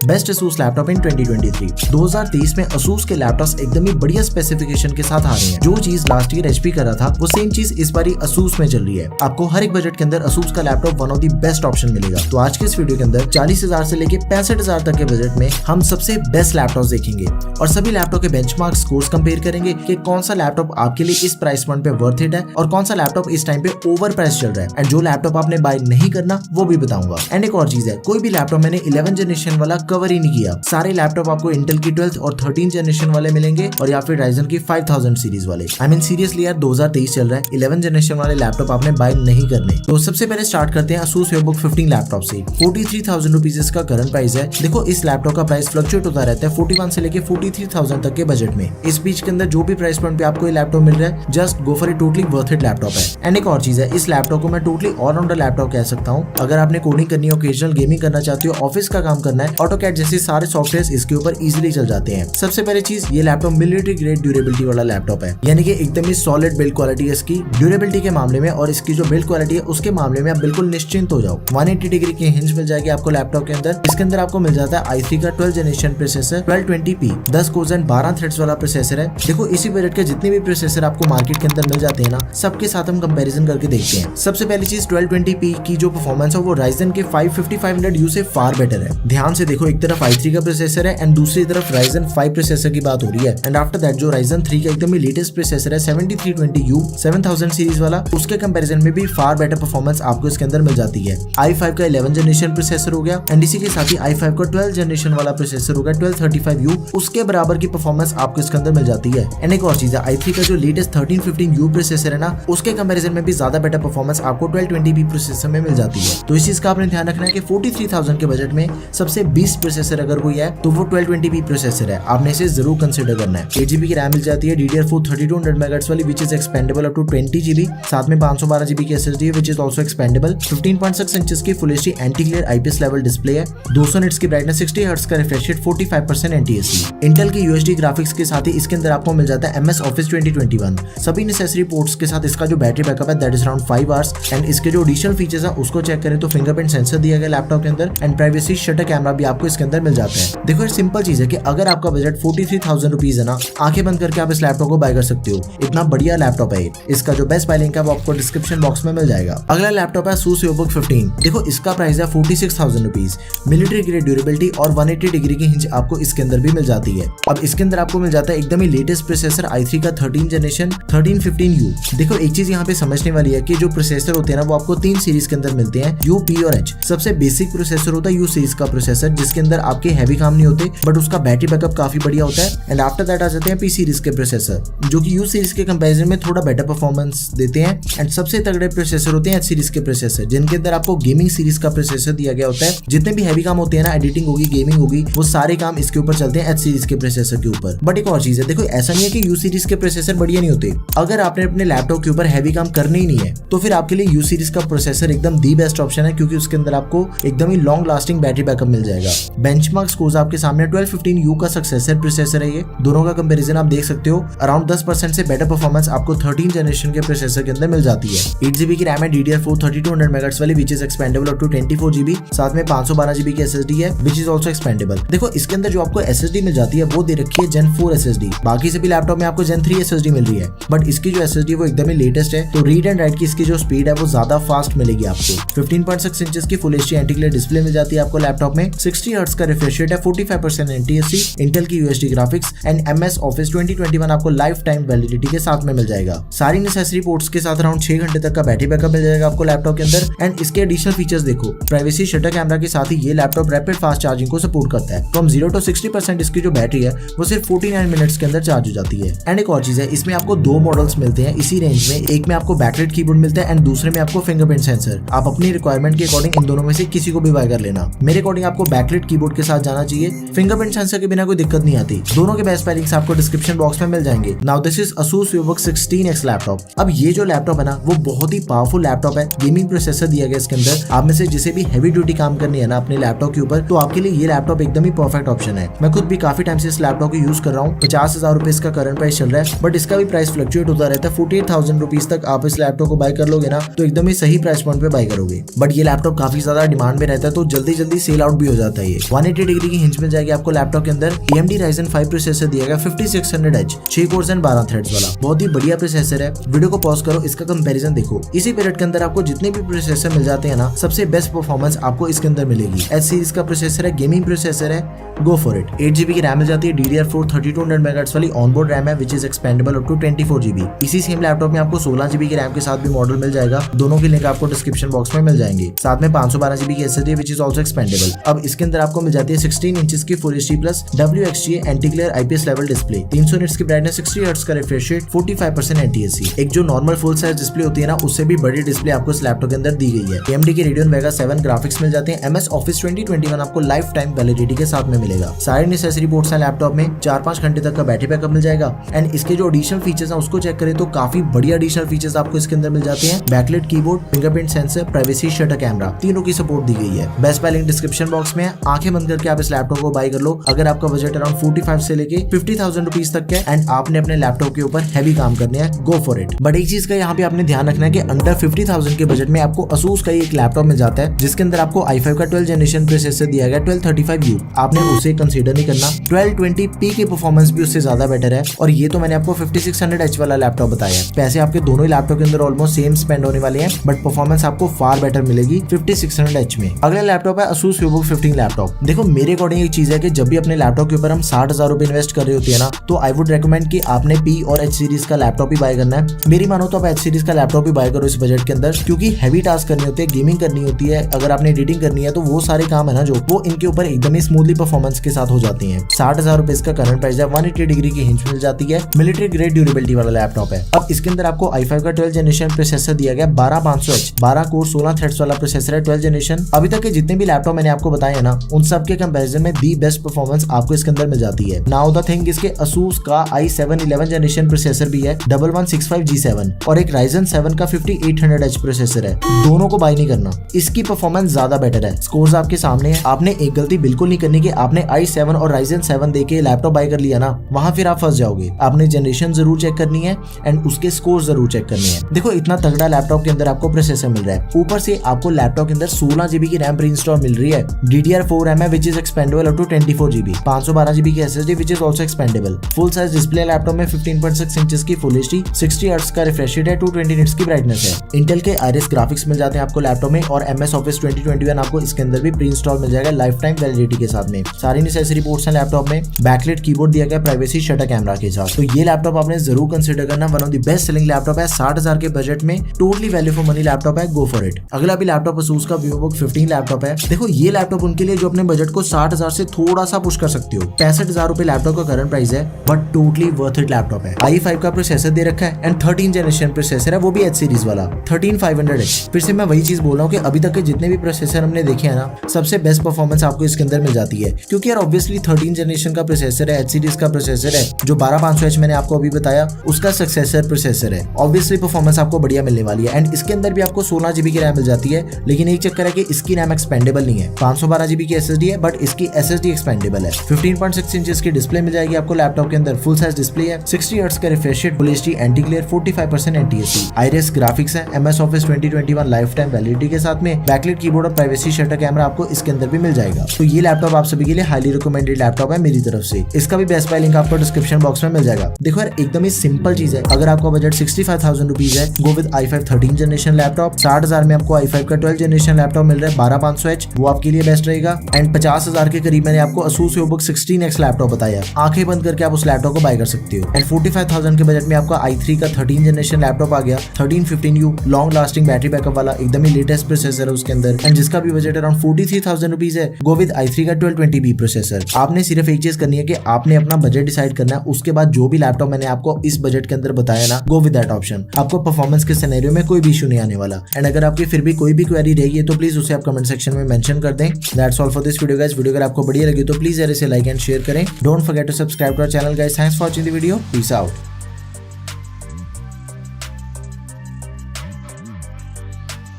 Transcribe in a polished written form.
Best ASUS laptop इन 2023। 2023 में ASUS के laptops एकदम ही बढ़िया स्पेसिफिकेशन के साथ आ रहे हैं। जो चीज लास्ट ईयर HP कर रहा था वो सेम चीज इस बार ASUS में चल रही है। आपको हर एक बजट के अंदर ASUS का laptop one of the best option मिलेगा। तो आज के इस वीडियो के अंदर 40,000 से लेके 65,000 तक के बजट में हम सबसे बेस्ट लैपटॉप देखेंगे और सभी लैपटॉप के बेंचमार्क स्कोर्स कंपेयर करेंगे कि कौन सा लैपटॉप आपके लिए इस प्राइस पॉइंट पे वर्थ इट है और कौन सा लैपटॉप इस टाइम पे ओवर प्राइस चल रहा है। एंड जो लैपटॉप आपने बाय नहीं करना वो भी बताऊंगा। एंड एक और चीज है, कोई भी लैपटॉप मैंने 11 जनरेशन वाला कवर ही नहीं किया। सारे लैपटॉप आपको इंटेल की 12th और 13 जनरेशन वाले मिलेंगे और या फिर राइजन की 5000 सीरीज वाले। आई मीन सीरियसली यार 2023 चल रहा है, 11 जनरेशन वाले लैपटॉप आपने बाय नहीं करने। तो सबसे पहले स्टार्ट करते हैं ASUS VivoBook 15 लैपटॉप से। 43,000 रुपीज इसका करंट प्राइस है। देखो इस लैपटॉप का प्राइस फ्लक्चुएट होता रहता है 41 से लेके 43,000 तक के बजट में। इस बीच के अंदर जो भी प्राइस पॉइंट पे आपको ये लैपटॉप मिल रहा है, just go for a totally worth it laptop है। एंड एक और चीज है, इस लैपटॉप को मैं टोटली ऑलराउंडर लैपटॉप कह सकता हूँ। अगर आपने कोडिंग करनी है, ओकेजनल गेमिंग करना चाहते हो, ऑफिस का काम करना है, ऑटोकैड जैसे सारे सॉफ्टवेयर इसके ऊपर इजीली चल जाते हैं। सबसे पहले चीज, ये लैपटॉप मिलिट्री ग्रेड ड्यूरेबिलिटी वाला लैपटॉप है, यानी कि एकदम ही सॉलिड बिल्ड क्वालिटी है इसकी ड्यूरेबिलिटी के मामले में। और इसकी जो बिल्ड क्वालिटी है उसके मामले में आप बिल्कुल निश्चिंत हो जाओ। 180 डिग्री की हिंज मिल जाएगी आपको लैपटॉप के अंदर। इसके अंदर आपको मिल जाता है i3 का 12 generation processor, 1220p 10 course and 12 threads वाला प्रोसेसर है। देखो इसी बजट के जितने भी प्रोसेसर आपको मार्केट के अंदर मिल जाते हैं ना, सबके साथ हम कंपैरिजन करके देखते हैं। सबसे पहली चीज 1220p की जो परफॉर्मेंस है वो Ryzen के 5500U से फार बेटर है। ध्यान से देखो, एक तरफ i3 का प्रोसेसर है एंड दूसरी तरफ Ryzen 5 प्रोसेसर की बात हो रही है। एंड आफ्टर दैट जो Ryzen 3 का एकदम ही लेटेस्ट प्रोसेसर है 7320U 7000 सीरीज वाला, उसके कंपैरिजन में भी फार बेटर परफॉर्मेंस आपको इसके अंदर मिल जाती है। i5 का 11 जनरेशन प्रोसेसर हो गया एंड इसी के साथ ही i5 का 12 जनरेशन वाला प्रोसेसर हो गया 1235U, उसके बराबर की परफॉर्मेंस आपको इसके अंदर मिल जाती है। एंड एक और चीज है, i3 का जो लेटेस्ट 1315U प्रोसेसर है ना, उसके कंपैरिजन में भी ज्यादा बेटर परफॉर्मेंस आपको 1220p प्रोसेसर में मिल जाती है। तो इस चीज का आपने ध्यान रखना है कि 43,000 के बजट में सबसे बेस्ट प्रोसेसर अगर कोई है तो वो 1220p प्रोसेसर है। आपने इसे जरूर कंसिडर करना है। 8GB की रैम मिल जाती है DDR4 3200 MHz वाली which is expandable up to 20GB। साथ में 512GB की SSD है which is also expandable. 15.6 inches की full HD anti glare IPS level display है। 200 निट्स की ब्राइटनेस, 60 हर्ट्ज का रिफ्रेश रेट, 45% NTSC। इंटेल की UHD ग्राफिक्स के साथ ही इसके अंदर आपको मिल जाता है MS Office 2021। सभी नेसेसरी पोर्ट्स के साथ इसका जो बैटरी बैकअप है that is around 5 hours. And इसके जो एडिशनल फीचर्स है उसको चेक करें तो फिंगरप्रिंट सेंसर दिया गया लैपटॉप के अंदर एंड प्राइवेसी शटर कैमरा भी आपको इसके अंदर मिल जाता है। देखो ये सिंपल चीज है कि अगर आपका बजट 43,000 रुपीज है ना, आंखें बंद करके आप इस लैपटॉप को बाय कर सकते हो। इतना बढ़िया लैपटॉप है। इसका जो बेस्ट बाय लिंक है वो आपको डिस्क्रिप्शन बॉक्स में मिल जाएगा। अगला लैपटॉप है ASUS VivoBook 15। देखो इसका प्राइस है 46,000 रुपीज। मिलिट्री ग्रेड ड्यूरेबिलिटी और 180 डिग्री की हिंज आपको इसके अंदर भी मिल जाती है। अब इसके अंदर आपको मिल जाता है एकदम ही लेटेस्ट प्रोसेसर i3 का 13 जनरेशन 1315U। देखो एक चीज यहाँ पे समझने वाली है कि जो प्रोसेसर होते हैं ना वो आपको 3 सीरीज के अंदर मिलते हैं, U, P और H। सबसे बेसिक प्रोसेसर होता है U सीरीज का प्रोसेसर, जिसके अंदर आपके हैवी काम नहीं होते बट उसका बैटरी बैकअप काफी बढ़िया होता है। एंड आफ्टर दैट आ जाते हैं P सीरीज के प्रोसेसर, जो कि U सीरीज के कंपैरिजन में थोड़ा बेटर परफॉर्मेंस देते हैं। एंड सबसे तगड़े प्रोसेसर होते हैं H सीरीज के प्रोसेसर, जिनके अंदर आपको गेमिंग सीरीज का प्रोसेसर दिया गया होता है। जितने भी हैवी काम होते हैं ना, एडिटिंग होगी, गेमिंग होगी, वो सारे काम इसके ऊपर चलते हैं H सीरीज के प्रोसेसर के ऊपर। बट एक और चीज है, देखो ऐसा नहीं है कि U सीरीज के प्रोसेसर बढ़िया नहीं होते। अगर आपने अपने लैपटॉप के ऊपर हैवी काम करने ही नहीं है तो फिर आपके लिए U सीरीज का प्रोसेसर एकदम दी बेस्ट ऑप्शन है, क्योंकि उसके अंदर आपको एकदम ही लॉन्ग लास्टिंग बैटरी बैकअप मिल जाएगा। बेंचमार्क स्कोर्स आपके सामने 1215U का सक्सेसर प्रोसेसर है। ये दोनों का कंपैरिजन आप देख सकते हो, अराउंड 10% से बेटर परफॉर्मेंस आपको 13 जनरेशन के प्रोसेसर के अंदर मिल जाती है। 8GB की रैम है DDR4 3200 MHz वाली which is expandable up to 24GB। साथ में 512GB की SSD है विच इज ऑल्सो एक्सपेंडेबल। देखो इसके अंदर जो आपको SSD मिल जाती है वो दे रखी है Gen 4 SSD। बाकी सभी लैपटॉप में आपको Gen 3 SSD मिल रही है, बट इसकी जो SSD वो एकदम ही लेटेस्ट है। तो रीड एंड राइट की इसकी जो स्पीड है वो ज्यादा फास्ट मिलेगी आपको। 15.6 इंचेस की full HD anti glare display मिल जाती है आपको लैपटॉप में। 60 हर्ट्ज का रिफ्रेश रेट है, 45% NTSC, इंटेल की UHD graphics and MS Office 2021 आपको लाइफ टाइम वैलिडिटी के साथ में मिल जाएगा। सारी नेसेसरी पोर्ट्स के साथ अराउंड 6 घंटे तक का बैटरी बैकअप मिल जाएगा आपको लैपटॉप के अंदर। एंड इसके एडिशनल फीचर्स देखो, प्राइवेसी शटर कैमरा के साथ ही ये लैपटॉप रैपिड फास्ट चार्जिंग को सपोर्ट करता है। फ्रॉम 0 to 60% इसकी जो बैटरी है वो सिर्फ 49 मिनट्स के अंदर चार्ज हो जाती है। एंड एक और चीज है, इसमें आपको 2 मॉडल्स मिलते हैं इसी रेंज में। एक में आपको बैकलाइट कीबोर्ड मिलता है एंड दूसरे में आपको फिंगरप्रिंट सेंसर। आप अपनी रिक्वायरमेंट के अकॉर्डिंग इन दोनों में से किसी को भी बाय कर लेना। मेरे अकॉर्डिंग आपको बैकलाइट कीबोर्ड के साथ जाना चाहिए। फिंगरप्रिंट सेंसर के बिना कोई दिक्कत नहीं आती। दोनों के बेस्ट लिंक्स आपको डिस्क्रिप्शन बॉक्स में मिल जाएंगे। Now this is ASUS VivoBook 16X laptop. अब ये जो लैपटॉप है ना वो बहुत ही पावरफुल लैपटॉप है। गेमिंग प्रोसेसर दिया गया इसके अंदर। आप में से जिसे भी हैवी ड्यूटी काम करनी है ना अपने लैपटॉप के ऊपर, तो आपके लिए ये लैपटॉप एकदम ही परफेक्ट ऑप्शन है। मैं खुद भी काफी टाइम से इस लैपटॉप को यूज कर रहा हूँ। 50,000 रुपए इसका करंट प्राइस चल रहा है, बट इसका भी प्राइस फ्लक्चुएट होता रहता है। 48,000 रुपीज तक आप इस लैपटॉप को बाय कर लोगे ना तो एकदम ही सही प्राइस पॉइंट पे बाय करोगे। बट ये लैपटॉप काफी ज्यादा डिमांड में रहता है, तो जल्दी जल्दी सेल आउट भी हो जाता है। 180 डिग्री की हिंज मिल जाएगी आपको लैपटॉप के अंदर। AMD Ryzen 5 प्रोसेसर दिया गया 5600H 6 कोर्स एंड 12 थ्रेड्स वाला, बहुत ही बढ़िया प्रोसेसर है। वीडियो को पॉज करो, इसका कंपैरिजन देखो। इसी पीरियड के अंदर आपको जितने भी प्रोसेसर मिल जाते हैं ना, सबसे बेस्ट परफॉर्मेंस आपको इसके अंदर मिलेगी। H सीरीज का प्रोसेसर है, गेमिंग प्रोसेसर है, गो फॉर इट। 8GB की रैम मिल जाती है, DDR4 3200 MHz वाली ऑनबोर्ड रैम है, which is expandable up to 24GB। इसी सेम लैपटॉप में आपको 16GB की रैम के साथ भी मॉडल मिल जाएगा। दोनों की लिंक आपको डिस्क्रिप्शन बॉक्स में मिल जाएंगे। साथ में 512GB की SSD which is also expendable. अब इसके अंदर आपको मिल जाती है 16 इंचेस की Full HD plus WXGA anti glare IPS level display, 300 nits की ब्राइटनेस, 60 हर्ट्ज का रिफ्रेश रेट, 45% NTSC। एक जो नॉर्मल फुल साइज डिस्प्ले होती है ना, उससे भी बड़ी डिस्प्ले आपको इस लैपटॉप के अंदर दी गई है। AMD के Radeon Vega 7 ग्राफिक्स मिल जाते हैं। MS Office 2021 आपको लाइफ टाइम वैलिडिटी के साथ में मिलेगा। सारे नेसेसरी पोर्ट्स हैं लैपटॉप में। 4-5 घंटे तक का बैटरी बैकअप मिल जाएगा। एंड इसके जो एडिशनल फीचर्स हैं उसको चेक करें तो काफी बढ़िया एडिशनल फीचर्स आपको इसके अंदर मिल जाते हैं। Backlight keyboard, fingerprint sensor, privacy shutter camera, तीनों की सपोर्ट दी गई है। Best buy link description box में है। आंखें बंद करके आप इस लैपटॉप को बाय कर लो अगर आपका बजट अराउंड 45 से लेके 50,000 रुपीज तक है एंड आपने अपने लैपटॉप के ऊपर हैवी काम करने हैं, गो फॉर इट। बट एक चीज का यहाँ पे आपने ध्यान रखना है कि अंडर 50,000 के बजट में आपको Asus का एक लैपटॉप मिल जाता है जिसके अंदर आपको i5 का 12th जनरेशन प्रोसेसर दिया गया 1235U। आपने उसे कंसीडर नहीं करना। 1220p की परफॉर्मेंस भी उससे ज्यादा बेटर है। और ये तो मैंने आपको 5600H वाला लैपटॉप बताया है। पैसे आपके दोनों ही लैपटॉप के अंदर ऑलमोस्ट सेम स्पेंड होने वाले हैं, बट परफॉर्मेंस आपको फार बेटर मिलेगी 5600H में। अगला लैपटॉप है Asus VivoBook 15 लैपटॉप। देखो मेरे अकॉर्डिंग एक चीज है कि जब भी अपने लैपटॉप के ऊपर हम 60,000 रुपए इन्वेस्ट कर रहे होते हैं ना, तो आई वुड रेकमेंड कि आपने P और H सीरीज का लैपटॉप ही बाय करना है। मेरी मानो तो आप H सीरीज का लैपटॉप ही बाय करो इस बजट के अंदर, क्योंकि हैवी टास्क करने होते हैं, गेमिंग करनी होती है, अगर आपने एडिटिंग करनी है तो वो सारे काम है ना जो वो इनके ऊपर एकदम ही स्मूथली परफॉर्मेंस के साथ हो जाती हैं। 60,000 रुपए इसका करंट प्राइस है। 180 डिग्री की हिंज मिल जाती है। मिलिट्री ग्रेड ड्यूरेबिलिटी वाला लैपटॉप है। अब इसके अंदर आपको i5 का 12th जनरेशन प्रोसेसर दिया गया 12500H 12 कोर 16 थ्रेड्स वाला प्रोसेसर है 12th जनरेशन। अभी तक के जितने भी लैपटॉप मैंने आपको बताए हैं ना, उन सब के कंपैरिजन में दी बेस्ट परफॉर्मेंस आपको इसके अंदर मिल जाती है। नाउ द थिंग, इसके Asus का i7 11th जनरेशन प्रोसेसर भी है 1165G7 और एक Ryzen 7 का 5800H प्रोसेसर है। दोनों को बाय नहीं करना, इसकी परफॉर्मेंस ज्यादा बेटर है। स्कोर्स आपके सामने है। आपने एक गलती बिल्कुल नहीं करनी कि आपने i7 और Ryzen 7 देके लैपटॉप बाय कर लिया ना, वहां फिर आप फंस जाओगे। आपने जनरेशन जरूर चेक करनी है एंड उसके स्कोर जरूर चेक करने हैं। देखो इतना तगड़ा लैपटॉप के अंदर आपको प्रोसेसर मिल रहा है, ऊपर से आपको लैपटॉप के अंदर 16GB की रैम प्री इंस्टॉल मिल रही है। DDR4 रैम है which is expandable up to 24GB। 512GB की SSD which is also expandable. Full size display laptop में 15.6 इंचेस की फुल HD 60 हर्ट्ज का रिफ्रेश रेट है, 220 निट्स की ब्राइटनेस है। इंटेल के Iris ग्राफिक्स मिल जाते हैं आपको लैपटॉप में और MS Office 2021 आपको इसके अंदर भी प्री इंस्टॉल मिल जाएगा लाइफ टाइम वैलिडिटी के साथ में। सारी नेसेसरी पोर्ट्स हैं लैपटॉप में। बैकलाइट कीबोर्ड दिया गया प्राइवेसी शटर कैमरा के साथ। तो ये लैपटॉप आपने जरूर कंसीडर करना। One of the best selling laptop है। 60,000 के बजट में totally value for money laptop है, गो फॉर इट। अगला भी लैपटॉप Asus का VivoBook 15 लैपटॉप है। देखो ये लैपटॉप उनके लिए जो अपने बजट को 60,000 से थोड़ा सा पुश कर सकते हो। 65,000 रुपए लैपटॉप का करंट प्राइस है, but totally worth it laptop है। i5 का प्रोसेसर दे रखा है एंड 13 जनरेशन प्रोसेसर है, वो भी H सीरीज वाला 13500H। फिर से मैं वही चीज बोल रहा हूँ कि अभी तक के जितने भी प्रोसेसर हमने देखे हैं ना, सबसे बेस्ट परफॉर्मेंस आपको इसके अंदर मिल जाती है, क्योंकि यार ऑब्वियसली 13 जनरेशन का प्रोसेसर है, H सीरीज का प्रोसेसर है। जो 12500H मैंने आपको अभी बताया उसका सक्सेसर प्रोसेसर है। ऑब्वियसली परफॉर्मेंस आपको बढ़िया मिलने वाली है एंड इसके अंदर भी आपको 16GB की रैम मिल जाती है, लेकिन एक चक्कर है कि इसकी रैम एक्सपेंडेबल नहीं है। 512GB की SSD है, बट इसकी SSD एक्सपेंडेबल है। 15.6 इंचेस की डिस्प्ले मिल जाएगी आपको लैपटॉप के अंदर। फुल साइज डिस्प्ले है, 60 हर्ट्ज का refresh rate, full HD anti glare, 45% NTSC। Iris graphics है, MS Office 2021 life time validity के साथ में। बैकलाइट कीबोर्ड और प्राइवेसी शटर कैमरा आपको इसके अंदर भी मिल जाएगा। तो ये लैपटॉप आप सभी के लिए हाईली रिकमेंडेड लैपटॉप है मेरी तरफ से। इसका भी बेस्ट बाय लिंक आपको डिस्क्रिप्शन बॉक्स में मिल जाएगा। देखो यार एकदम ही सिंपल चीज है। अगर आपका बजट 65,000 रुपीज है, go with i5 13 generation laptop. 60,000 में आपको i5 का 12th जनरेशन लैपटॉप मिल रहा है 12500H, वो आपके लिए बेस्ट रहेगा। एंड 50,000 के करीब मैंने आपको Asus VivoBook 16X लैपटॉप बताया। आंखें बंद करके आप उस लैपटॉप को बाय कर सकते हो। एंड 45,000 के बजट में आपका i3 का 13 जनरेशन लैपटॉप आ गया 1315U, long lasting battery backup वाला, एकदम ही लेटेस्ट प्रोसेसर है उसके अंदर एंड जिसका भी बजट अराउंड 43,000 रुपीज है। गो विद i3 का 1220p प्रोसेसर। आपने सिर्फ एक चीज करनी है कि आपने अपना बजट डिसाइड करना है, उसके बाद जो भी लैपटॉप मैंने आपको इस बजट के अंदर बताया ना, गो विद दैट ऑप्शन। आपको परफॉर्मेंस के सिनेरियो में कोई भी इशू नहीं आने वाला। एंड अगर आपकी फिर भी कोई भी क्वेरी रही है तो प्लीज उसे आप कमेंट सेक्शन में मेंशन कर दें। That's all for this video guys. Video अगर आपको बढ़िया लगी तो प्लीज यार इसे लाइक एंड शेयर करें। Don't forget to subscribe to our channel guys. Thanks for watching the video. Peace out.